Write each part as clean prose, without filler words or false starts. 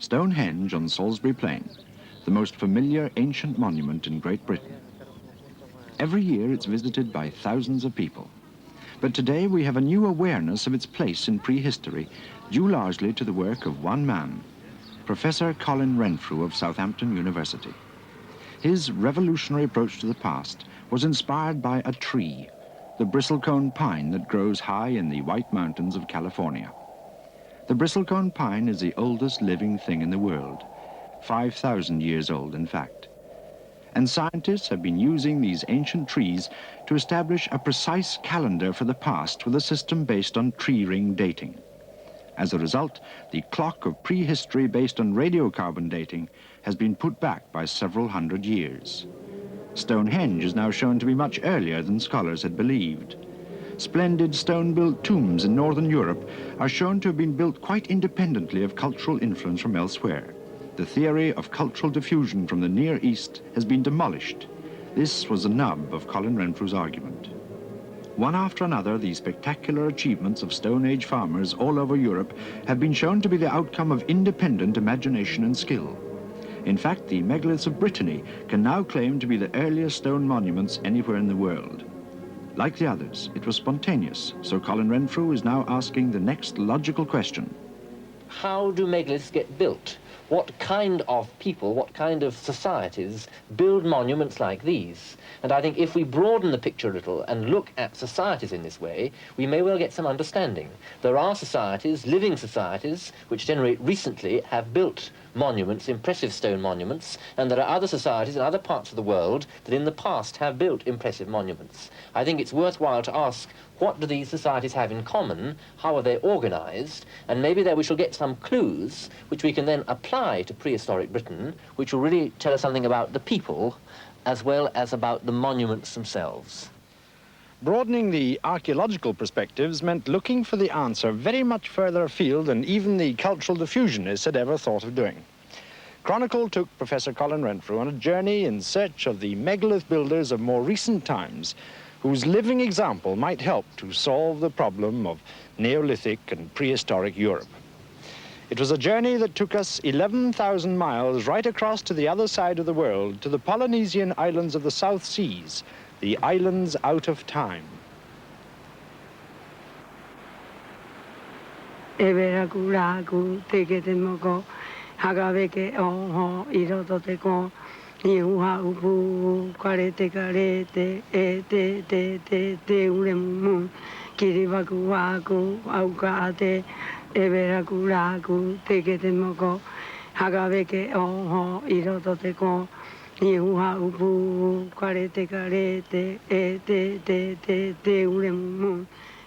Stonehenge on Salisbury Plain, the most familiar ancient monument in Great Britain. Every year it's visited by thousands of people. But today we have a new awareness of its place in prehistory, due largely to the work of one man, Professor Colin Renfrew of Southampton University. His revolutionary approach to the past was inspired by a tree, the bristlecone pine that grows high in the White Mountains of California. The bristlecone pine is the oldest living thing in the world, 5,000 years old in fact. And scientists have been using these ancient trees to establish a precise calendar for the past with a system based on tree ring dating. As a result, the clock of prehistory based on radiocarbon dating has been put back by several hundred years. Stonehenge is now shown to be much earlier than scholars had believed. Splendid stone-built tombs in northern Europe are shown to have been built quite independently of cultural influence from elsewhere. The theory of cultural diffusion from the Near East has been demolished. This was the nub of Colin Renfrew's argument. One after another, these spectacular achievements of Stone Age farmers all over Europe have been shown to be the outcome of independent imagination and skill. In fact, the megaliths of Brittany can now claim to be the earliest stone monuments anywhere in the world. Like the others, it was spontaneous, so Colin Renfrew is now asking the next logical question. How do megaliths get built? What kind of people, what kind of societies build monuments like these? And I think if we broaden the picture a little and look at societies in this way, we may well get some understanding. There are societies, living societies, which generally recently have built monuments, impressive stone monuments, and there are other societies in other parts of the world that in the past have built impressive monuments. I think it's worthwhile to ask, what do these societies have in common? How are they organized? And maybe there we shall get some clues which we can then apply to prehistoric Britain, which will really tell us something about the people as well as about the monuments themselves. Broadening the archaeological perspectives meant looking for the answer very much further afield than even the cultural diffusionists had ever thought of doing. Chronicle took Professor Colin Renfrew on a journey in search of the megalith builders of more recent times, whose living example might help to solve the problem of Neolithic and prehistoric Europe. It was a journey that took us 11,000 miles right across to the other side of the world, to the Polynesian islands of the South Seas, the islands out of time.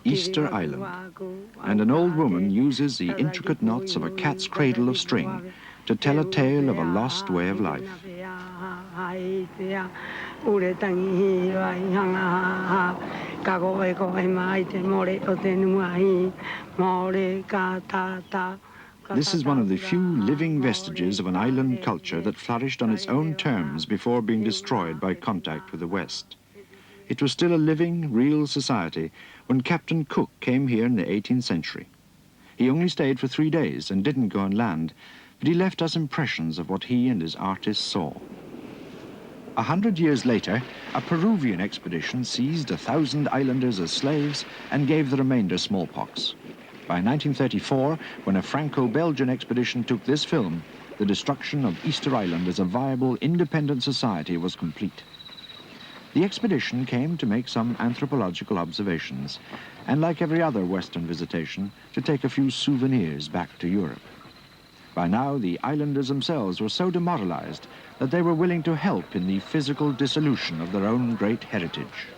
Easter Island, and an old woman uses the intricate knots of a cat's cradle of string to tell a tale of a lost way of life. This is one of the few living vestiges of an island culture that flourished on its own terms before being destroyed by contact with the West. It was still a living, real society when Captain Cook came here in the 18th century. He only stayed for 3 days and didn't go on land, but he left us impressions of what he and his artists saw. 100 years later, a Peruvian expedition seized 1,000 islanders as slaves and gave the remainder smallpox. By 1934, when a Franco-Belgian expedition took this film, the destruction of Easter Island as a viable, independent society was complete. The expedition came to make some anthropological observations, and like every other Western visitation, to take a few souvenirs back to Europe. By now, the islanders themselves were so demoralized that they were willing to help in the physical dissolution of their own great heritage.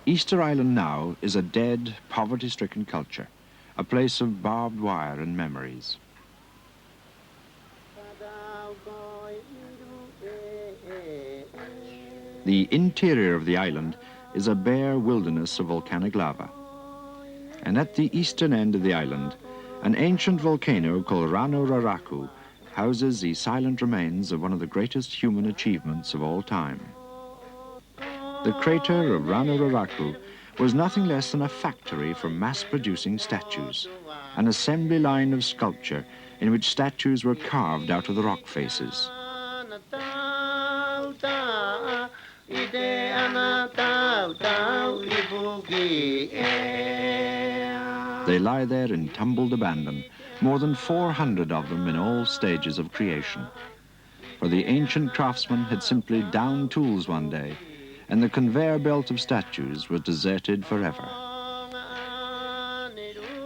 Easter Island now is a dead, poverty-stricken culture, a place of barbed wire and memories. The interior of the island is a bare wilderness of volcanic lava. And at the eastern end of the island, an ancient volcano called Rano Raraku houses the silent remains of one of the greatest human achievements of all time. The crater of Ranararaku was nothing less than a factory for mass-producing statues, an assembly line of sculpture in which statues were carved out of the rock faces. They lie there in tumbled abandon, more than 400 of them in all stages of creation. For the ancient craftsman had simply downed tools one day, and the conveyor belt of statues was deserted forever.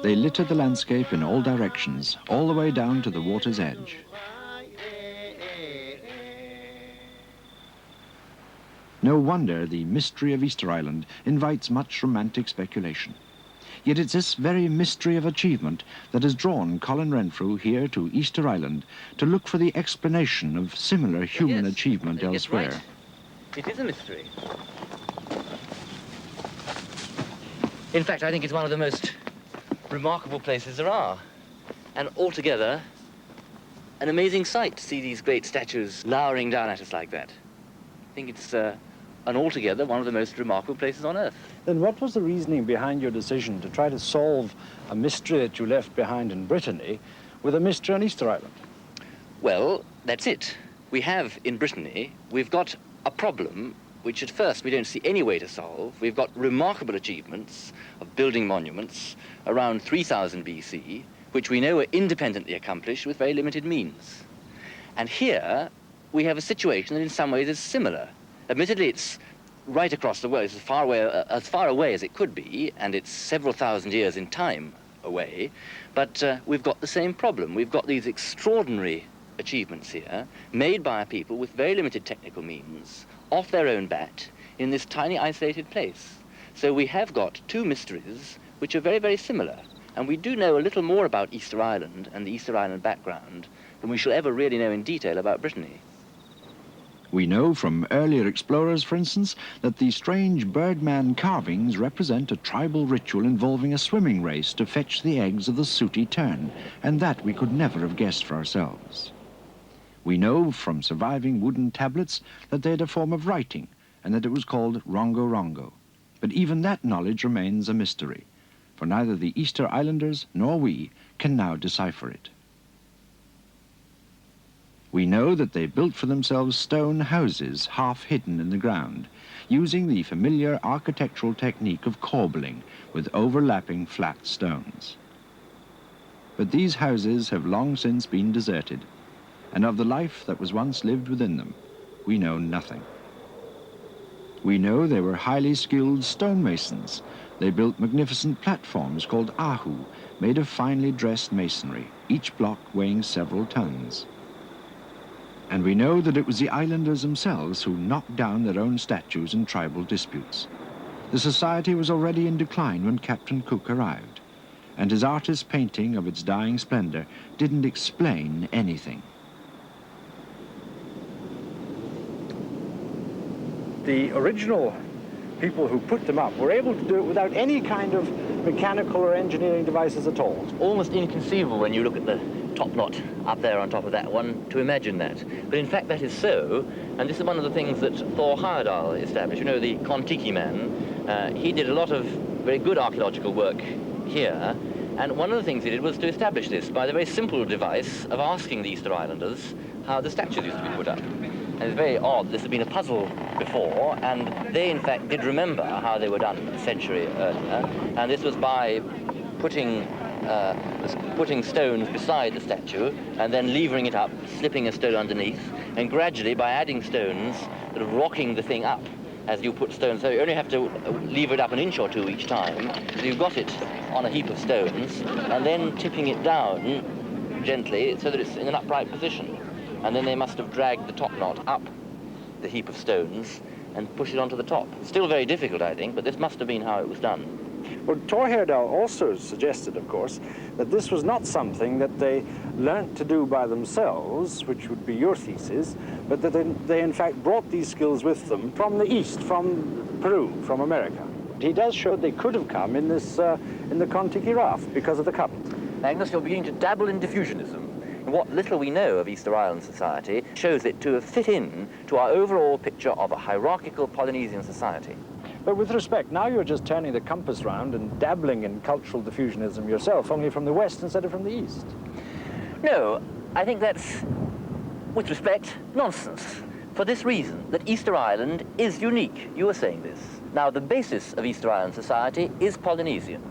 They littered the landscape in all directions, all the way down to the water's edge. No wonder the mystery of Easter Island invites much romantic speculation. Yet it's this very mystery of achievement that has drawn Colin Renfrew here to Easter Island to look for the explanation of similar human achievement elsewhere. Right. It is a mystery. In fact, I think it's one of the most remarkable places there are. And altogether, an amazing sight to see these great statues lowering down at us like that. I think it's and altogether one of the most remarkable places on Earth. Then what was the reasoning behind your decision to try to solve a mystery that you left behind in Brittany with a mystery on Easter Island? Well, that's it. We have, in Brittany, we've got a problem which at first we don't see any way to solve. We've got remarkable achievements of building monuments around 3000 BC, which we know are independently accomplished with very limited means. And here we have a situation that in some ways is similar. Admittedly, it's right across the world. It's as far away as it could be, and it's several thousand years in time away. But we've got the same problem. We've got these extraordinary achievements here, made by a people with very limited technical means, off their own bat, in this tiny isolated place. So we have got two mysteries which are very, very similar. And we do know a little more about Easter Island and the Easter Island background than we shall ever really know in detail about Brittany. We know from earlier explorers, for instance, that the strange birdman carvings represent a tribal ritual involving a swimming race to fetch the eggs of the sooty tern, and that we could never have guessed for ourselves. We know from surviving wooden tablets that they had a form of writing, and that it was called Rongo Rongo. But even that knowledge remains a mystery, for neither the Easter Islanders nor we can now decipher it. We know that they built for themselves stone houses half hidden in the ground, using the familiar architectural technique of corbelling with overlapping flat stones. But these houses have long since been deserted, and of the life that was once lived within them, we know nothing. We know they were highly skilled stonemasons. They built magnificent platforms called ahu, made of finely dressed masonry, each block weighing several tons. And we know that it was the islanders themselves who knocked down their own statues in tribal disputes. The society was already in decline when Captain Cook arrived, and his artist's painting of its dying splendor didn't explain anything. The original people who put them up were able to do it without any kind of mechanical or engineering devices at all. Almost inconceivable when you look at the top knot up there on top of that one to imagine that. But in fact that is so, and this is one of the things that Thor Heyerdahl established. You know, the Kon-Tiki man, he did a lot of very good archaeological work here, and one of the things he did was to establish this by the very simple device of asking the Easter Islanders how the statues used to be put up. And it's very odd, this had been a puzzle before, and they in fact did remember how they were done a century earlier, and this was by putting stones beside the statue and then levering it up, slipping a stone underneath, and gradually by adding stones, sort of rocking the thing up as you put stones. So you only have to lever it up an inch or two each time. So you've got it on a heap of stones, and then tipping it down gently so that it's in an upright position. And then they must have dragged the top knot up the heap of stones and pushed it onto the top. It's still very difficult, I think, but this must have been how it was done. Well, Thor Heyerdahl also suggested, of course, that this was not something that they learnt to do by themselves, which would be your thesis, but that they in fact brought these skills with them from the East, from Peru, from America. He does show they could have come in this in the Kon-Tiki raft because of the current. Magnus, you're beginning to dabble in diffusionism. What little we know of Easter Island society shows it to fit in to our overall picture of a hierarchical Polynesian society. But with respect, now you're just turning the compass round and dabbling in cultural diffusionism yourself, only from the west instead of from the east. No, I think that's, with respect, nonsense. For this reason, that Easter Island is unique. You were saying this. Now, the basis of Easter Island society is Polynesian.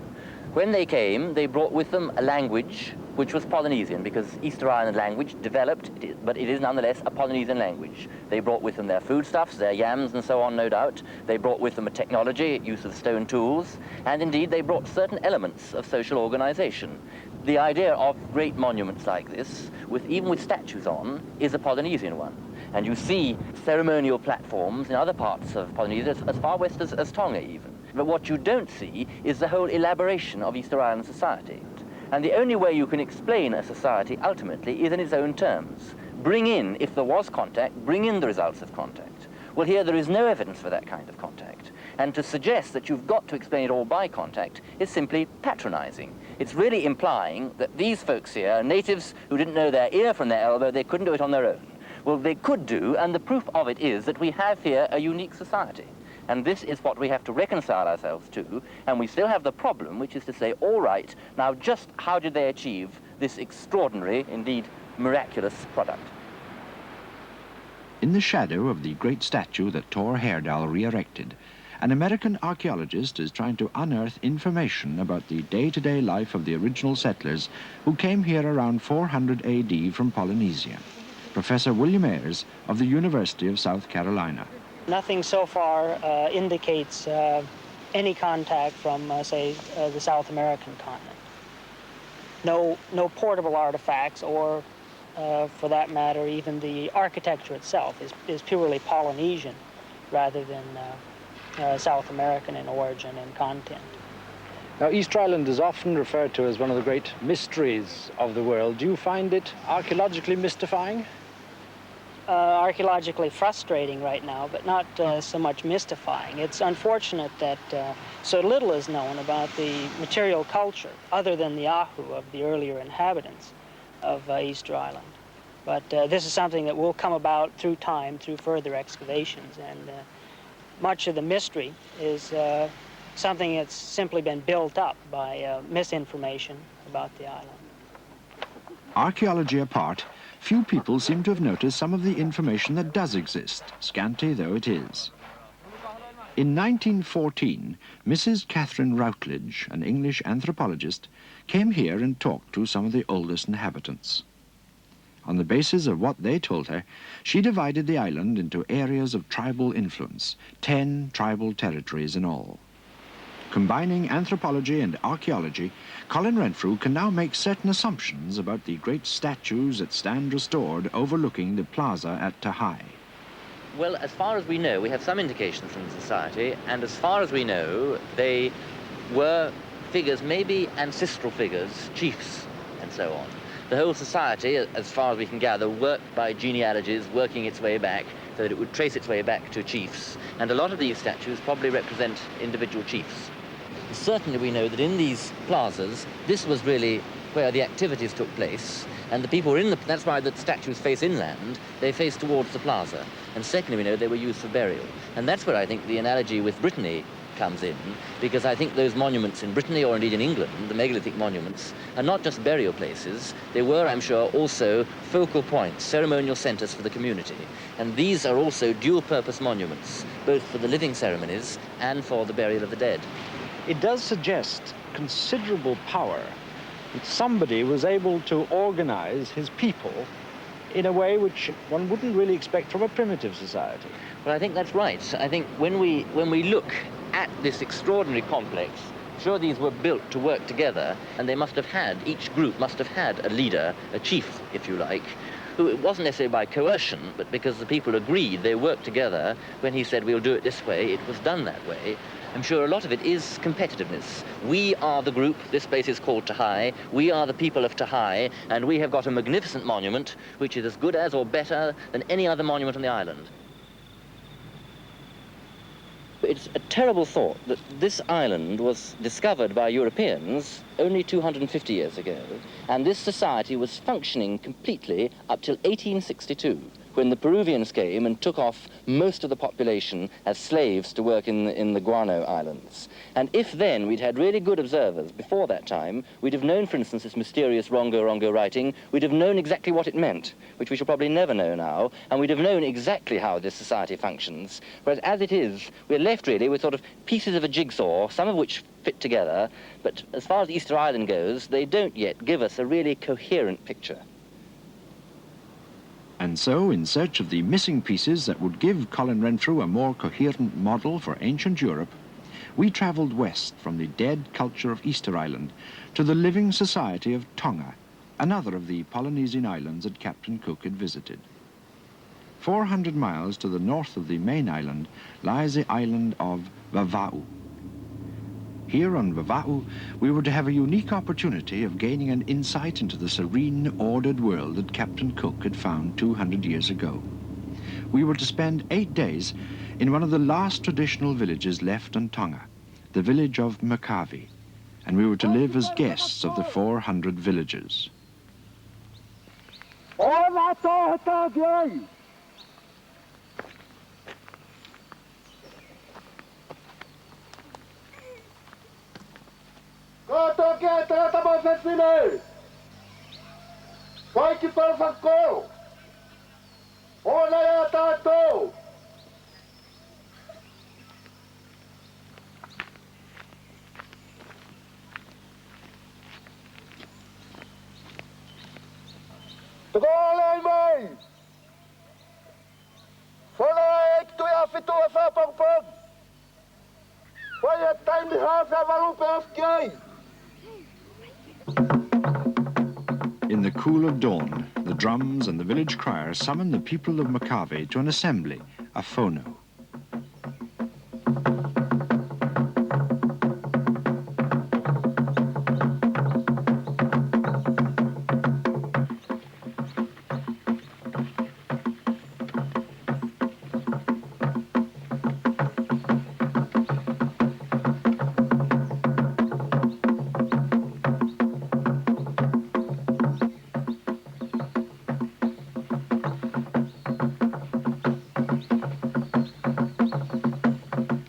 When they came, they brought with them a language which was Polynesian, because Easter Island language developed, but it is nonetheless a Polynesian language. They brought with them their foodstuffs, their yams and so on, no doubt. They brought with them a technology, use of stone tools, and indeed they brought certain elements of social organization. The idea of great monuments like this, even with statues on, is a Polynesian one. And you see ceremonial platforms in other parts of Polynesia, as far west as Tonga even. But what you don't see is the whole elaboration of Easter Island society. And the only way you can explain a society ultimately is in its own terms. Bring in, if there was contact, bring in the results of contact. Well, here there is no evidence for that kind of contact. And to suggest that you've got to explain it all by contact is simply patronizing. It's really implying that these folks here, natives who didn't know their ear from their elbow, they couldn't do it on their own. Well, they could do, and the proof of it is that we have here a unique society. And this is what we have to reconcile ourselves to, and we still have the problem, which is to say, all right, now just how did they achieve this extraordinary, indeed miraculous product? In the shadow of the great statue that Thor Heyerdahl re-erected, an American archaeologist is trying to unearth information about the day-to-day life of the original settlers who came here around 400 AD from Polynesia. Professor William Ayres of the University of South Carolina. Nothing so far indicates any contact from, say, the South American continent. No portable artifacts, or for that matter, even the architecture itself is purely Polynesian rather than South American in origin and content. Now, Easter Island is often referred to as one of the great mysteries of the world. Do you find it archaeologically mystifying? Archaeologically frustrating right now, but not so much mystifying. It's unfortunate that so little is known about the material culture, other than the Ahu of the earlier inhabitants of Easter Island. But this is something that will come about through time, through further excavations, and much of the mystery is something that's simply been built up by misinformation about the island. Archaeology apart, few people seem to have noticed some of the information that does exist, scanty though it is. In 1914, Mrs. Catherine Routledge, an English anthropologist, came here and talked to some of the oldest inhabitants. On the basis of what they told her, she divided the island into areas of tribal influence, 10 tribal territories in all. Combining anthropology and archaeology, Colin Renfrew can now make certain assumptions about the great statues that stand restored overlooking the plaza at Tahai. Well, as far as we know, we have some indications from the society, and as far as we know, they were figures, maybe ancestral figures, chiefs, and so on. The whole society, as far as we can gather, worked by genealogies, working its way back, so that it would trace its way back to chiefs, and a lot of these statues probably represent individual chiefs. Certainly we know that in these plazas, this was really where the activities took place, and the people were in the, that's why the statues face inland, they face towards the plaza. And secondly, we know they were used for burial. And that's where I think the analogy with Brittany comes in, because I think those monuments in Brittany, or indeed in England, the megalithic monuments, are not just burial places, they were, I'm sure, also focal points, ceremonial centers for the community. And these are also dual-purpose monuments, both for the living ceremonies and for the burial of the dead. It does suggest considerable power that somebody was able to organize his people in a way which one wouldn't really expect from a primitive society. Well, I think that's right. I think when we look at this extraordinary complex, sure, these were built to work together, and they must have had, each group must have had a leader, a chief, if you like, who, it wasn't necessarily by coercion, but because the people agreed, they worked together. When he said, we'll do it this way, it was done that way. I'm sure a lot of it is competitiveness. We are the group, this place is called Tahai, we are the people of Tahai, and we have got a magnificent monument which is as good as or better than any other monument on the island. It's a terrible thought that this island was discovered by Europeans only 250 years ago, and this society was functioning completely up till 1862, when the Peruvians came and took off most of the population as slaves to work in the guano islands. And if then we'd had really good observers before that time, we'd have known, for instance, this mysterious Rongo writing, we'd have known exactly what it meant, which we shall probably never know now, and we'd have known exactly how this society functions. Whereas as it is, we're left really with sort of pieces of a jigsaw, some of which fit together, but as far as Easter Island goes, they don't yet give us a really coherent picture. And so, in search of the missing pieces that would give Colin Renfrew a more coherent model for ancient Europe, we travelled west from the dead culture of Easter Island to the living society of Tonga, another of the Polynesian islands that Captain Cook had visited. 400 miles to the north of the main island lies the island of Vava'u. Here on Vava'u, we were to have a unique opportunity of gaining an insight into the serene, ordered world that Captain Cook had found 200 years ago. We were to spend 8 days in one of the last traditional villages left on Tonga, the village of Makave, and we were to live as guests of the 400 villagers. In the cool of dawn, the drums and the village choir summon the people of Makave to an assembly, a phono.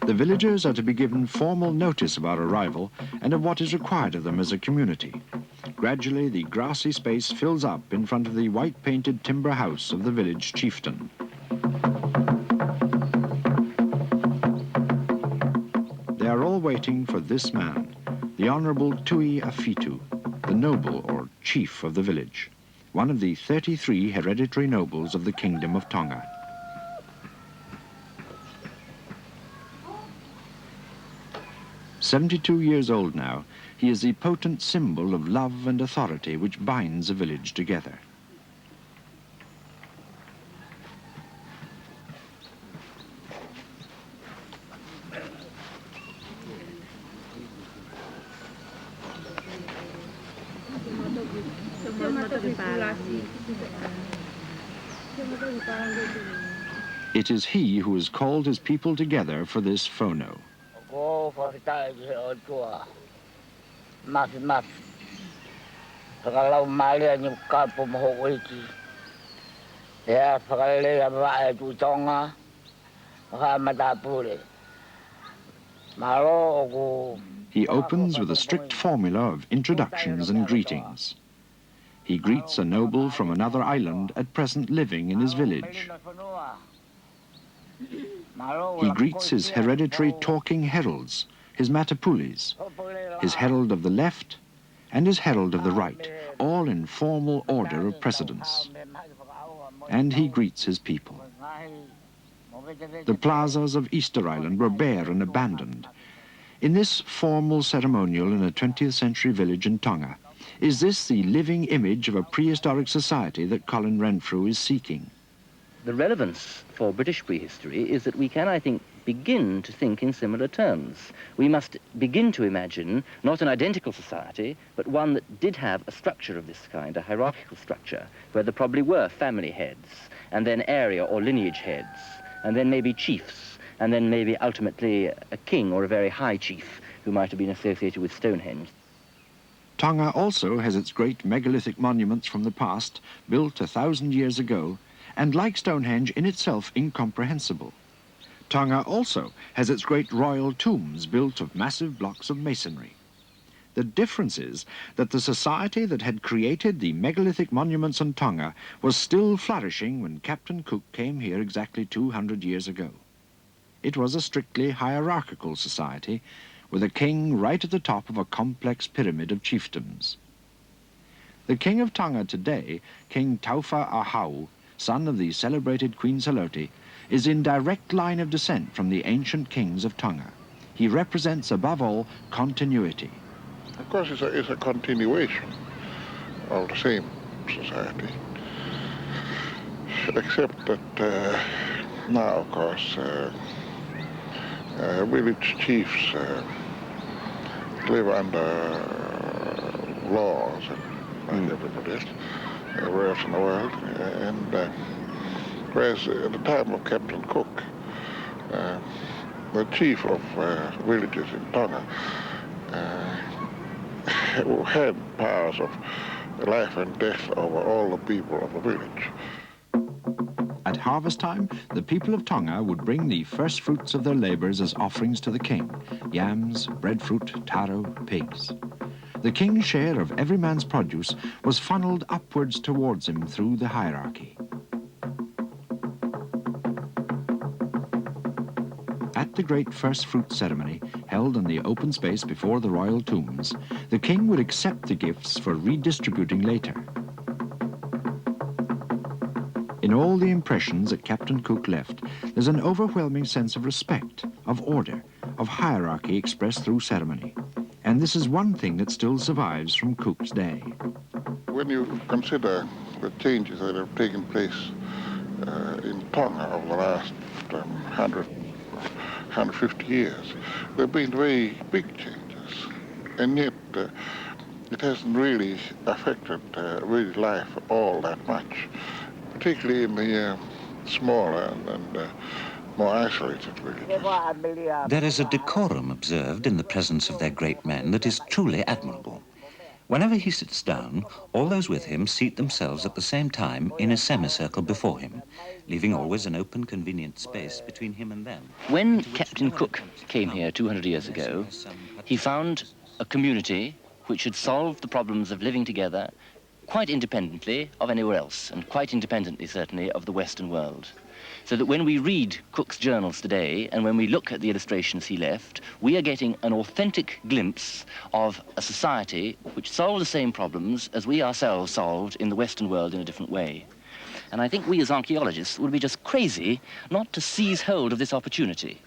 The villagers are to be given formal notice of our arrival and of what is required of them as a community. Gradually, the grassy space fills up in front of the white-painted timber house of the village chieftain. They are all waiting for this man, the Honourable Tui Afitu, the noble or chief of the village, one of the 33 hereditary nobles of the Kingdom of Tonga. "72 years old now, he is the potent symbol of love and authority which binds a village together. It is he who has called his people together for this phono. He opens with a strict formula of introductions and greetings. He greets a noble from another island at present living in his village. He greets his hereditary talking heralds, his matapulis, his herald of the left and his herald of the right, all in formal order of precedence. And he greets his people. The plazas of Easter Island were bare and abandoned. In this formal ceremonial in a 20th century village in Tonga, is this the living image of a prehistoric society that Colin Renfrew is seeking? The relevance for British prehistory is that we can, I think, begin to think in similar terms. We must begin to imagine not an identical society, but one that did have a structure of this kind, a hierarchical structure, where there probably were family heads, and then area or lineage heads, and then maybe chiefs, and then maybe ultimately a king or a very high chief who might have been associated with Stonehenge. Tonga also has its great megalithic monuments from the past, built 1,000 years ago, and like Stonehenge in itself incomprehensible. Tonga also has its great royal tombs built of massive blocks of masonry. The difference is that the society that had created the megalithic monuments on Tonga was still flourishing when Captain Cook came here exactly 200 years ago. It was a strictly hierarchical society, with a king right at the top of a complex pyramid of chiefdoms. The king of Tonga today, King Taufa Ahau, son of the celebrated Queen Saloti, is in direct line of descent from the ancient kings of Tonga. He represents, above all, continuity. Of course, it's a continuation of the same society, except that now, of course, village chiefs live under laws like everybody else, everywhere else in the world, and whereas at the time of Captain Cook, the chief of villages in Tonga had powers of life and death over all the people of the village. At harvest time, the people of Tonga would bring the first fruits of their labors as offerings to the king: yams, breadfruit, taro, pigs. The king's share of every man's produce was funneled upwards towards him through the hierarchy. At the great first fruit ceremony, held in the open space before the royal tombs, the king would accept the gifts for redistributing later. In all the impressions that Captain Cook left, there's an overwhelming sense of respect, of order, of hierarchy expressed through ceremony. And this is one thing that still survives from Cook's day. When you consider the changes that have taken place in Tonga over the last 150 years, there have been very big changes, and yet it hasn't really affected village life all that much, particularly in the smaller and more isolated villages. There is a decorum observed in the presence of their great men that is truly admirable. Whenever he sits down, all those with him seat themselves at the same time in a semicircle before him, leaving always an open, convenient space between him and them. When Captain Cook came here 200 years ago, he found a community which had solved the problems of living together quite independently of anywhere else, and quite independently, certainly, of the Western world. So that when we read Cook's journals today, and when we look at the illustrations he left, we are getting an authentic glimpse of a society which solved the same problems as we ourselves solved in the Western world in a different way. And I think we as archaeologists would be just crazy not to seize hold of this opportunity.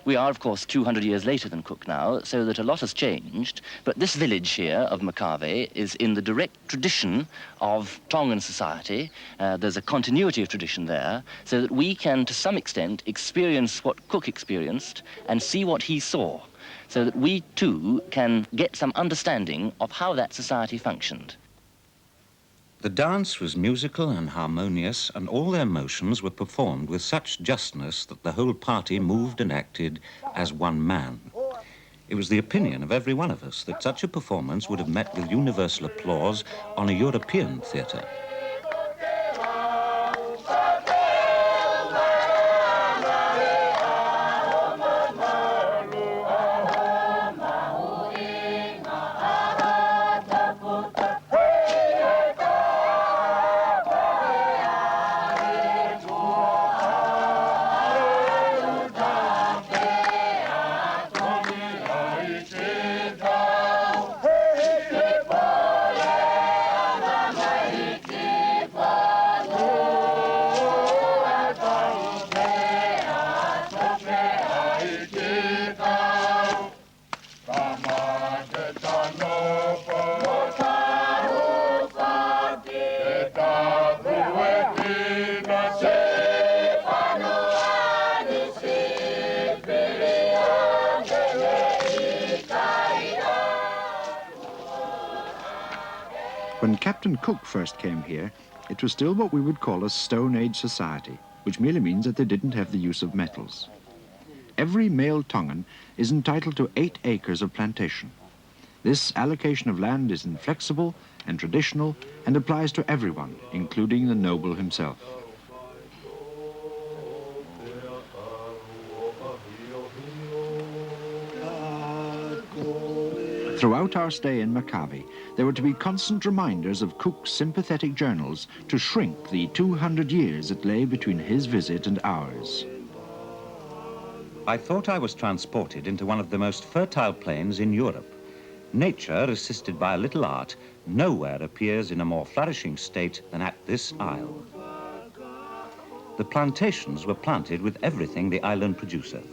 We are, of course, 200 years later than Cook now, so that a lot has changed, but this village here of Makave is in the direct tradition of Tongan society. There's a continuity of tradition there, so that we can, to some extent, experience what Cook experienced and see what he saw, so that we, too, can get some understanding of how that society functioned. The dance was musical and harmonious, and all their motions were performed with such justness that the whole party moved and acted as one man. It was the opinion of every one of us that such a performance would have met with universal applause on a European theatre. When Captain Cook first came here, it was still what we would call a Stone Age society, which merely means that they didn't have the use of metals. every male Tongan is entitled to 8 acres of plantation. This allocation of land is inflexible and traditional and applies to everyone, including the noble himself. Throughout our stay in Makave, there were to be constant reminders of Cook's sympathetic journals to shrink the 200 years that lay between his visit and ours. I thought I was transported into one of the most fertile plains in Europe. Nature, assisted by a little art, nowhere appears in a more flourishing state than at this isle. The plantations were planted with everything the island produceth,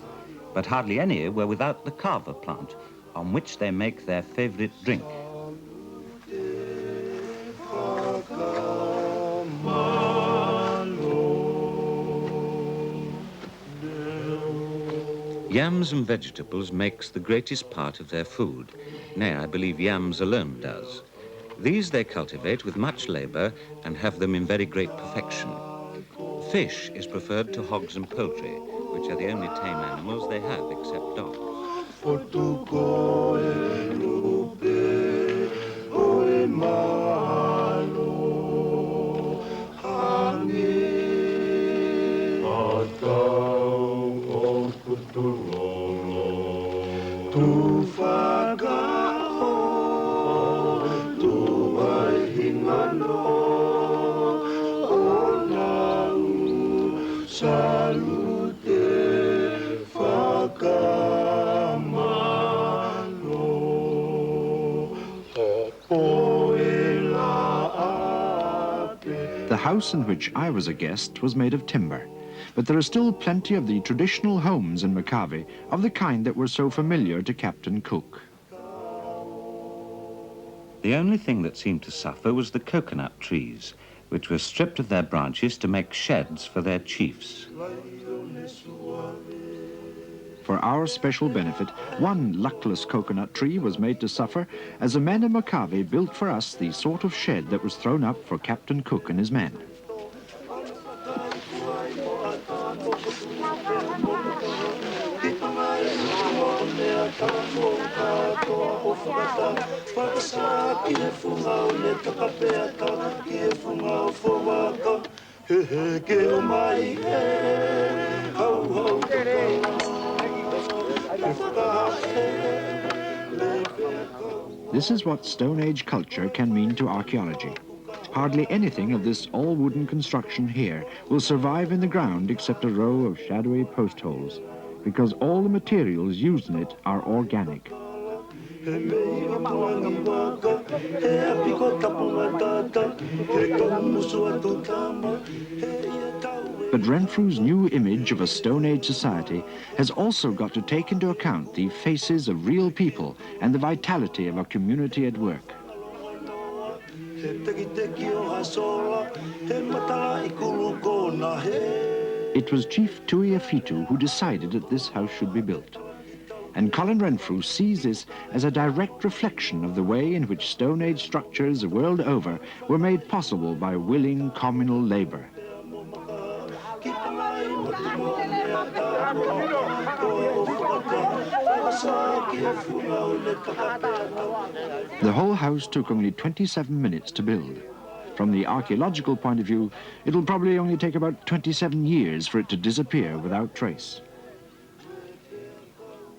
but hardly any were without the kava plant, on which they make their favorite drink. Yams and vegetables makes the greatest part of their food. Nay, I believe yams alone does. These they cultivate with much labor and have them in very great perfection. Fish is preferred to hogs and poultry, which are the only tame animals they have except dogs. The house in which I was a guest was made of timber, but there are still plenty of the traditional homes in Makave of the kind that were so familiar to Captain Cook. The only thing that seemed to suffer was the coconut trees, which were stripped of their branches to make sheds for their chiefs. For our special benefit, one luckless coconut tree was made to suffer as the men of Makave built for us the sort of shed that was thrown up for Captain Cook and his men. This is what Stone Age culture can mean to archaeology. Hardly anything of this all-wooden construction here will survive in the ground except a row of shadowy post holes, because all the materials used in it are organic. But Renfrew's new image of a Stone Age society has also got to take into account the faces of real people and the vitality of a community at work. It was Chief Tui Afitu who decided that this house should be built. And Colin Renfrew sees this as a direct reflection of the way in which Stone Age structures the world over were made possible by willing communal labor. The whole house took only 27 minutes to build. From the archaeological point of view, it'll probably only take about 27 years for it to disappear without trace.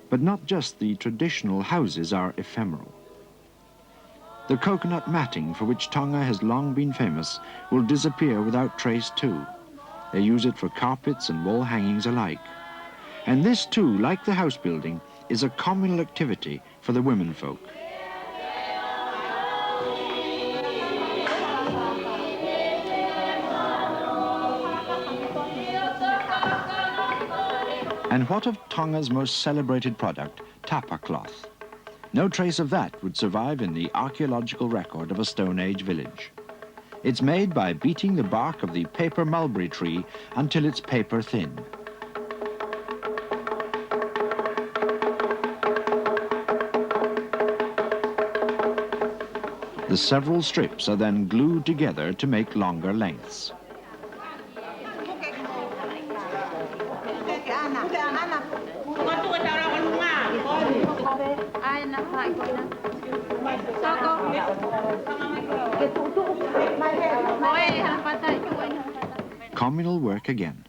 But not just the traditional houses are ephemeral. The coconut matting, for which Tonga has long been famous, will disappear without trace too. They use it for carpets and wall hangings alike. And this too, like the house building, is a communal activity for the women folk. And what of Tonga's most celebrated product, tapa cloth? No trace of that would survive in the archaeological record of a Stone Age village. It's made by beating the bark of the paper mulberry tree until it's paper thin. The several strips are then glued together to make longer lengths. Communal work again.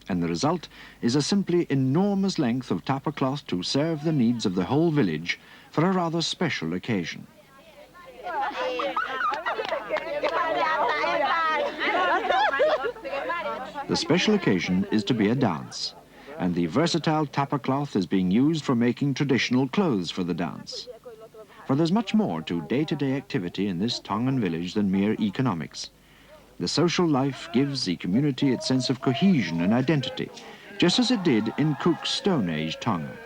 And the result is a simply enormous length of tapa cloth to serve the needs of the whole village for a rather special occasion. The special occasion is to be a dance, and the versatile tapa cloth is being used for making traditional clothes for the dance. For there's much more to day-to-day activity in this Tongan village than mere economics. The social life gives the community its sense of cohesion and identity, just as it did in Cook's Stone Age Tonga.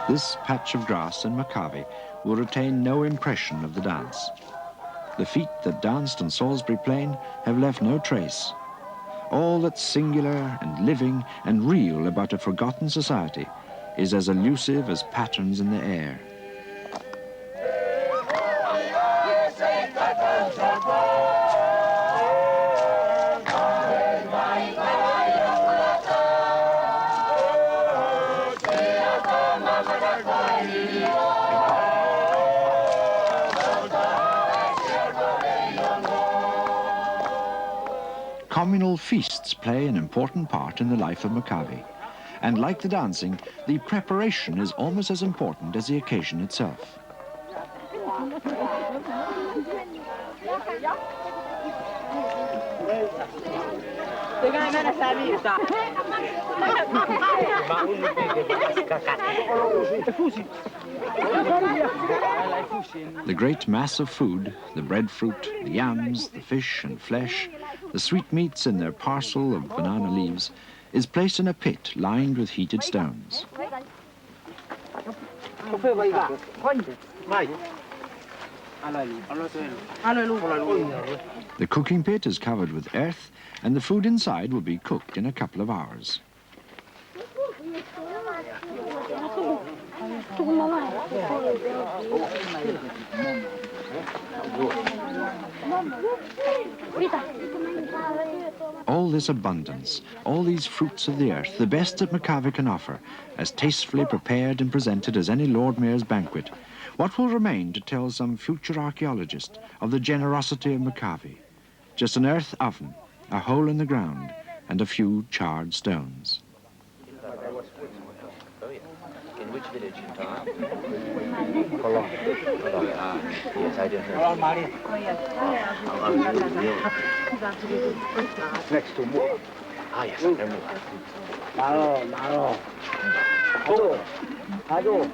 This patch of grass in Makave will retain no impression of the dance. The feet that danced on Salisbury Plain have left no trace. All that's singular and living and real about a forgotten society is as elusive as patterns in the air. Communal feasts play an important part in the life of Makave. And like the dancing, the preparation is almost as important as the occasion itself. The great mass of food, the breadfruit, the yams, the fish and flesh, the sweetmeats in their parcel of banana leaves, is placed in a pit lined with heated stones. The cooking pit is covered with earth, and the food inside will be cooked in a couple of hours. All this abundance, all these fruits of the earth, the best that Makave can offer, as tastefully prepared and presented as any Lord Mayor's banquet, what will remain to tell some future archaeologist of the generosity of Makave? Just an earth oven, a hole in the ground, and a few charred stones. In which village in Tonga? Colon. Yes, I didn't know. Next to Moa. Ah, yes, I know.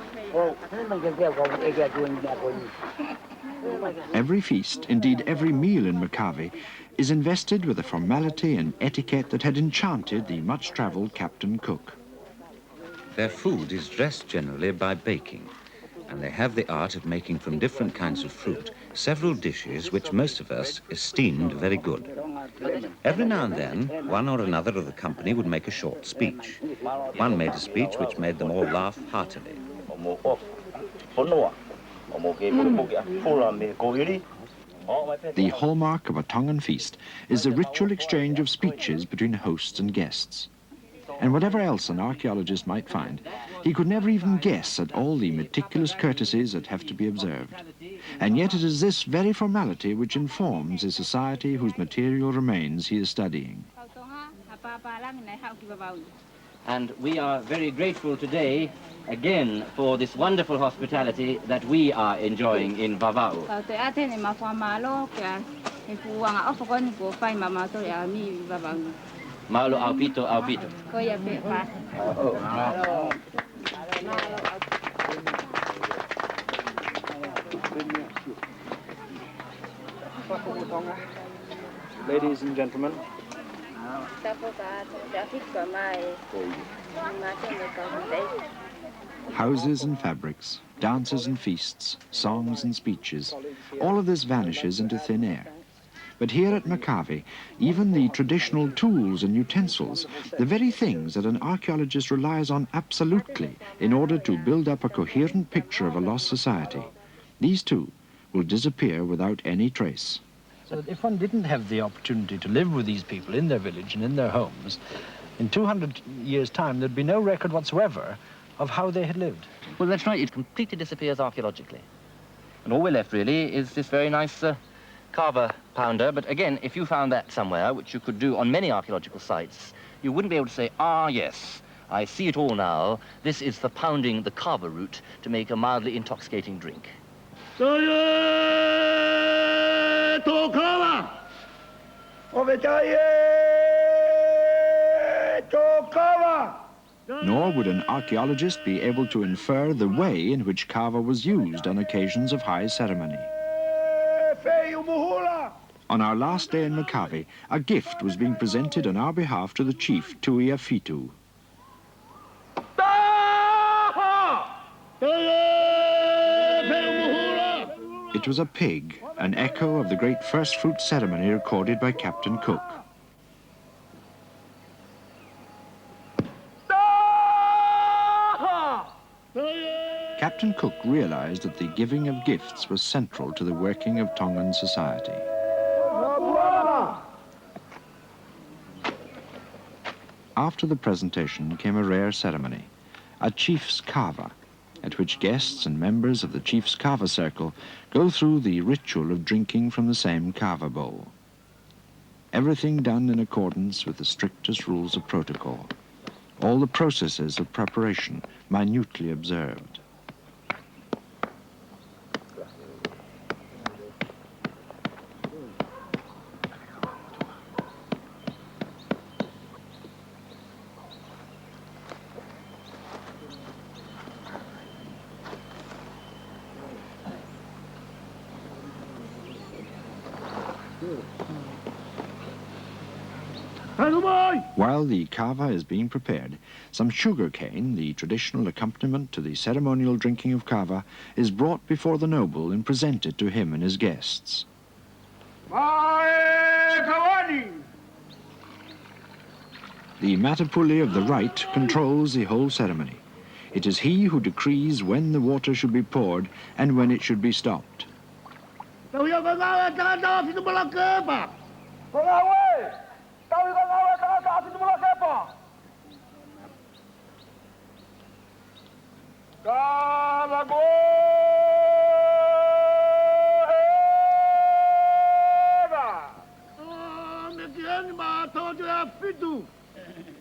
Every feast, indeed every meal in Makave, is invested with a formality and etiquette that had enchanted the much-travelled Captain Cook. Their food is dressed generally by baking, and they have the art of making from different kinds of fruit several dishes which most of us esteemed very good. Every now and then, one or another of the company would make a short speech. One made a speech which made them all laugh heartily. The hallmark of a Tongan feast is the ritual exchange of speeches between hosts and guests. And whatever else an archaeologist might find, he could never even guess at all the meticulous courtesies that have to be observed. And yet it is this very formality which informs a society whose material remains he is studying. And we are very grateful today, again, for this wonderful hospitality that we are enjoying in Vava'u. Malo aupito, aupito. Ladies and gentlemen. Houses and fabrics, dances and feasts, songs and speeches, all of this vanishes into thin air. But here at Makave, even the traditional tools and utensils, the very things that an archaeologist relies on absolutely in order to build up a coherent picture of a lost society, these too will disappear without any trace. So that if one didn't have the opportunity to live with these people in their village and in their homes, in 200 years' time there'd be no record whatsoever of how they had lived. Well, that's right. It completely disappears archaeologically. And all we're left, really, is this very nice carver pounder. But again, if you found that somewhere, which you could do on many archaeological sites, you wouldn't be able to say, ah, yes, I see it all now. This is for pounding the carver root to make a mildly intoxicating drink. Nor would an archaeologist be able to infer the way in which kava was used on occasions of high ceremony. On our last day in Makave, a gift was being presented on our behalf to the chief, Tuia Fitu. It was a pig, an echo of the great first fruit ceremony recorded by Captain Cook. Captain Cook realized that the giving of gifts was central to the working of Tongan society. After the presentation came a rare ceremony, a chief's kava, at which guests and members of the chief's kava circle go through the ritual of drinking from the same kava bowl. Everything done in accordance with the strictest rules of protocol. All the processes of preparation minutely observed. While the kava is being prepared, some sugar cane, the traditional accompaniment to the ceremonial drinking of kava, is brought before the noble and presented to him and his guests. The matapuli of the right controls the whole ceremony. It is he who decrees when the water should be poured and when it should be stopped.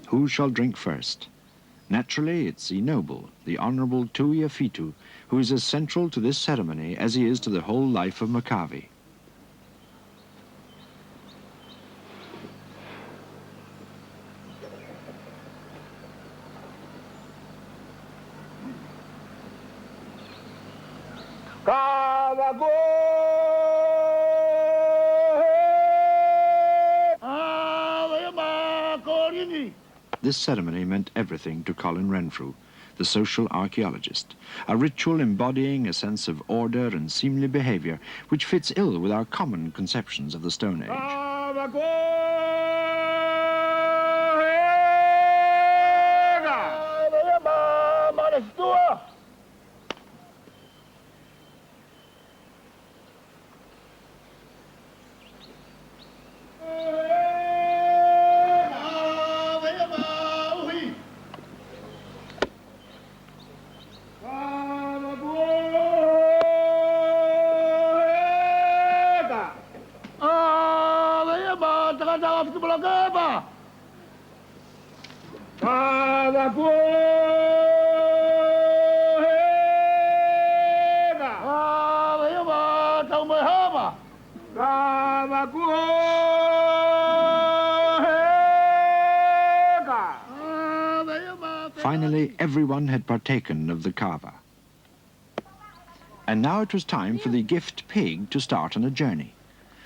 Who shall drink first? Naturally, it's the noble, the Honourable Tuia Fitu, who is as central to this ceremony as he is to the whole life of Makave. This ceremony meant everything to Colin Renfrew, the social archaeologist, a ritual embodying a sense of order and seemly behaviour which fits ill with our common conceptions of the Stone Age. Finally, everyone had partaken of the kava. And now it was time for the gift pig to start on a journey.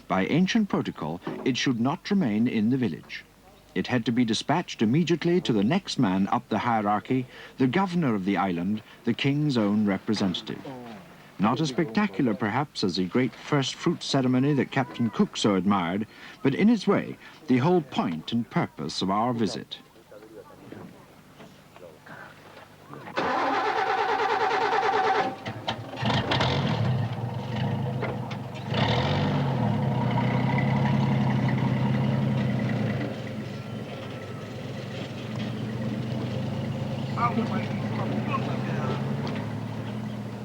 By ancient protocol, it should not remain in the village. It had to be dispatched immediately to the next man up the hierarchy, the governor of the island, the king's own representative. Not as spectacular, perhaps, as the great first fruit ceremony that Captain Cook so admired, but in its way, the whole point and purpose of our visit.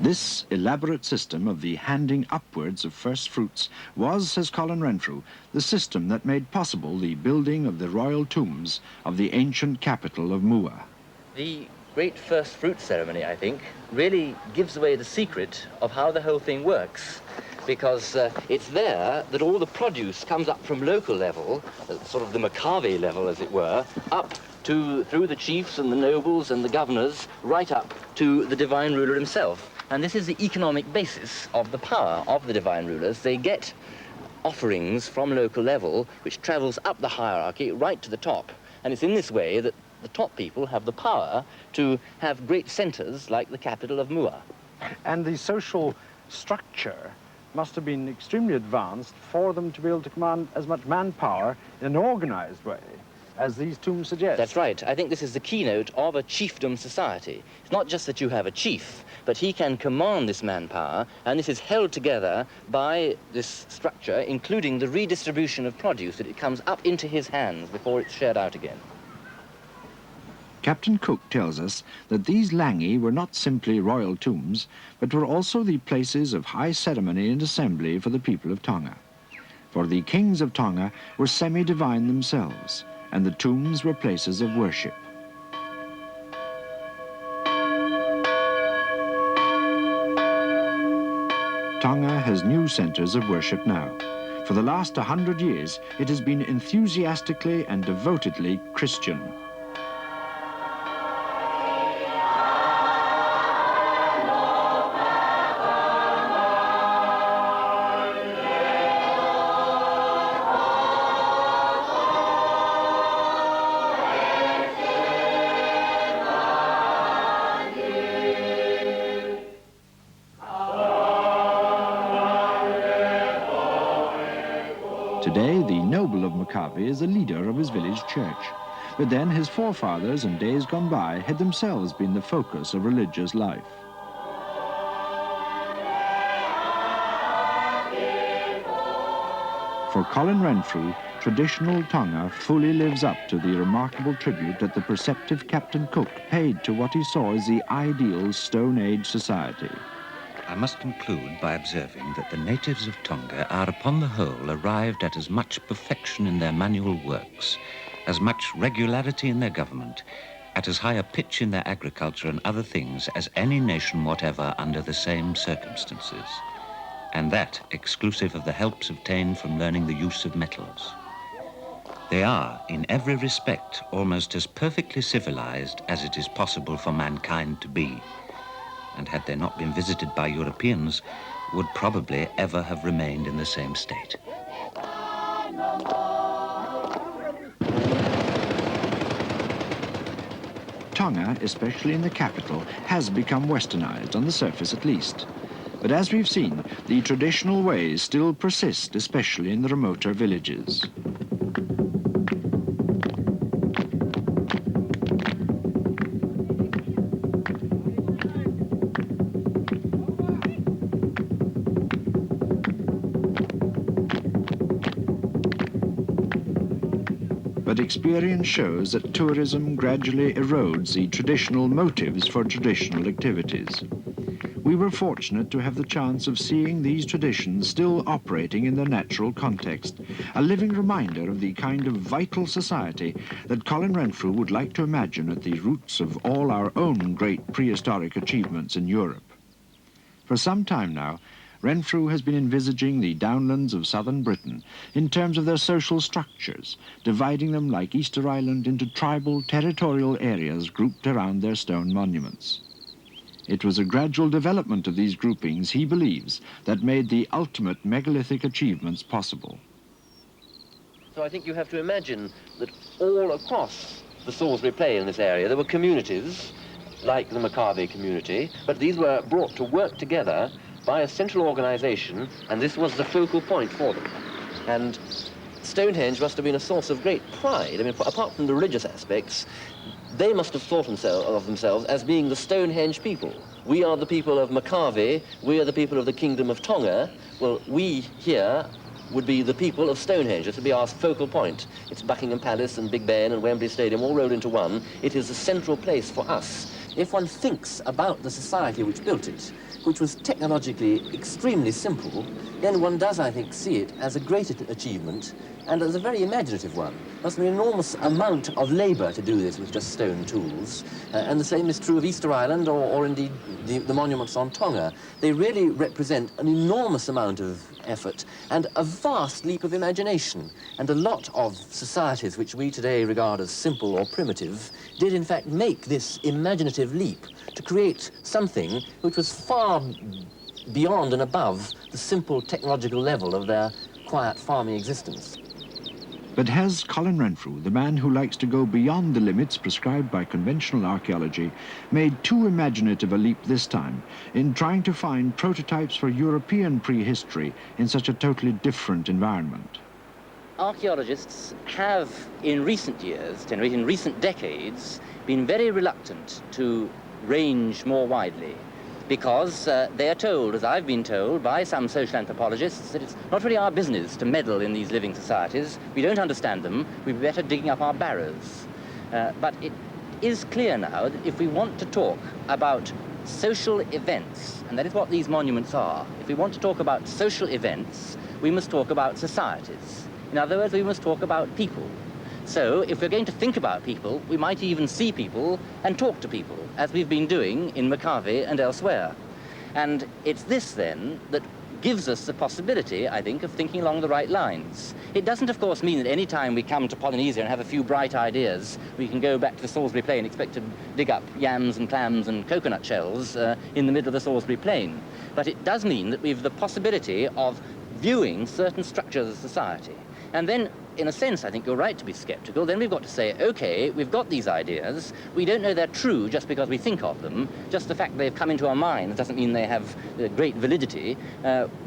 This elaborate system of the handing upwards of first fruits was, says Colin Renfrew, the system that made possible the building of the royal tombs of the ancient capital of Mua. The great first fruit ceremony, I think, really gives away the secret of how the whole thing works, because it's there that all the produce comes up from local level, sort of the Makave level, as it were, up to, through the chiefs and the nobles and the governors, right up to the divine ruler himself. And this is the economic basis of the power of the divine rulers. They get offerings from local level, which travels up the hierarchy right to the top. And it's in this way that the top people have the power to have great centers like the capital of Mua. And the social structure must have been extremely advanced for them to be able to command as much manpower in an organized way as these tombs suggest. That's right. I think this is the keynote of a chiefdom society. It's not just that you have a chief, but he can command this manpower, and this is held together by this structure, including the redistribution of produce, that it comes up into his hands before it's shared out again. Captain Cook tells us that these langi were not simply royal tombs, but were also the places of high ceremony and assembly for the people of Tonga. For the kings of Tonga were semi-divine themselves, and the tombs were places of worship. Tonga has new centers of worship now. For the last 100 years, it has been enthusiastically and devotedly Christian. Today, the noble of Makave is the leader of his village church. But then his forefathers in days gone by had themselves been the focus of religious life. For Colin Renfrew, traditional Tonga fully lives up to the remarkable tribute that the perceptive Captain Cook paid to what he saw as the ideal Stone Age society. I must conclude by observing that the natives of Tonga are upon the whole arrived at as much perfection in their manual works, as much regularity in their government, at as high a pitch in their agriculture and other things as any nation whatever under the same circumstances, and that exclusive of the helps obtained from learning the use of metals. They are, in every respect, almost as perfectly civilized as it is possible for mankind to be, and had they not been visited by Europeans, would probably ever have remained in the same state. Tonga, especially in the capital, has become westernized, on the surface at least. But as we've seen, the traditional ways still persist, especially in the remoter villages. But experience shows that tourism gradually erodes the traditional motives for traditional activities. We were fortunate to have the chance of seeing these traditions still operating in their natural context, a living reminder of the kind of vital society that Colin Renfrew would like to imagine at the roots of all our own great prehistoric achievements in Europe. For some time now, Renfrew has been envisaging the downlands of southern Britain in terms of their social structures, dividing them like Easter Island into tribal, territorial areas grouped around their stone monuments. It was a gradual development of these groupings, he believes, that made the ultimate megalithic achievements possible. So I think you have to imagine that all across the Salisbury Plain in this area, there were communities, like the Makave community, but these were brought to work together by a central organisation, and this was the focal point for them. And Stonehenge must have been a source of great pride. I mean, apart from the religious aspects, they must have thought of themselves as being the Stonehenge people. We are the people of Makave, we are the people of the Kingdom of Tonga. Well, we here would be the people of Stonehenge. This would be our focal point. It's Buckingham Palace and Big Ben and Wembley Stadium all rolled into one. It is a central place for us. If one thinks about the society which built it, which was technologically extremely simple, then one does, I think, see it as a great achievement and as a very imaginative one. There's an enormous amount of labour to do this with just stone tools, and the same is true of Easter Island or indeed the monuments on Tonga. They really represent an enormous amount of effort and a vast leap of imagination. And a lot of societies which we today regard as simple or primitive did in fact make this imaginative leap to create something which was far beyond and above the simple technological level of their quiet farming existence. But has Colin Renfrew, the man who likes to go beyond the limits prescribed by conventional archaeology, made too imaginative a leap this time in trying to find prototypes for European prehistory in such a totally different environment? Archaeologists have, in recent years, in recent decades, been very reluctant to range more widely, because they are told, as I've been told by some social anthropologists, that it's not really our business to meddle in these living societies. We don't understand them. We'd be better digging up our barrows. But it is clear now that if we want to talk about social events, and that is what these monuments are, if we want to talk about social events, we must talk about societies. In other words, we must talk about people. So if we're going to think about people, we might even see people and talk to people, as we've been doing in Makave and elsewhere. And it's this, then, that gives us the possibility, I think, of thinking along the right lines. It doesn't, of course, mean that any time we come to Polynesia and have a few bright ideas, we can go back to the Salisbury Plain and expect to dig up yams and clams and coconut shells in the middle of the Salisbury Plain. But it does mean that we've the possibility of viewing certain structures of society. And then, in a sense, I think you're right to be skeptical. Then we've got to say, OK, we've got these ideas. We don't know they're true just because we think of them. Just the fact they've come into our minds doesn't mean they have great validity.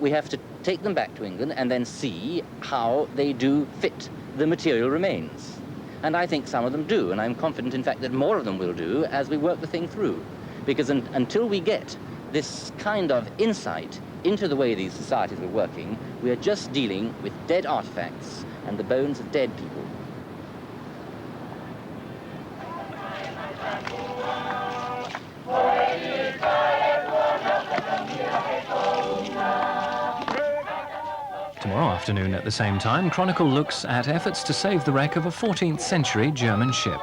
We have to take them back to England and then see how they do fit the material remains. And I think some of them do, and I'm confident, in fact, that more of them will do as we work the thing through. Because until we get this kind of insight into the way these societies are working, we are just dealing with dead artifacts and the bones of dead people. Tomorrow afternoon at the same time, Chronicle looks at efforts to save the wreck of a 14th century German ship.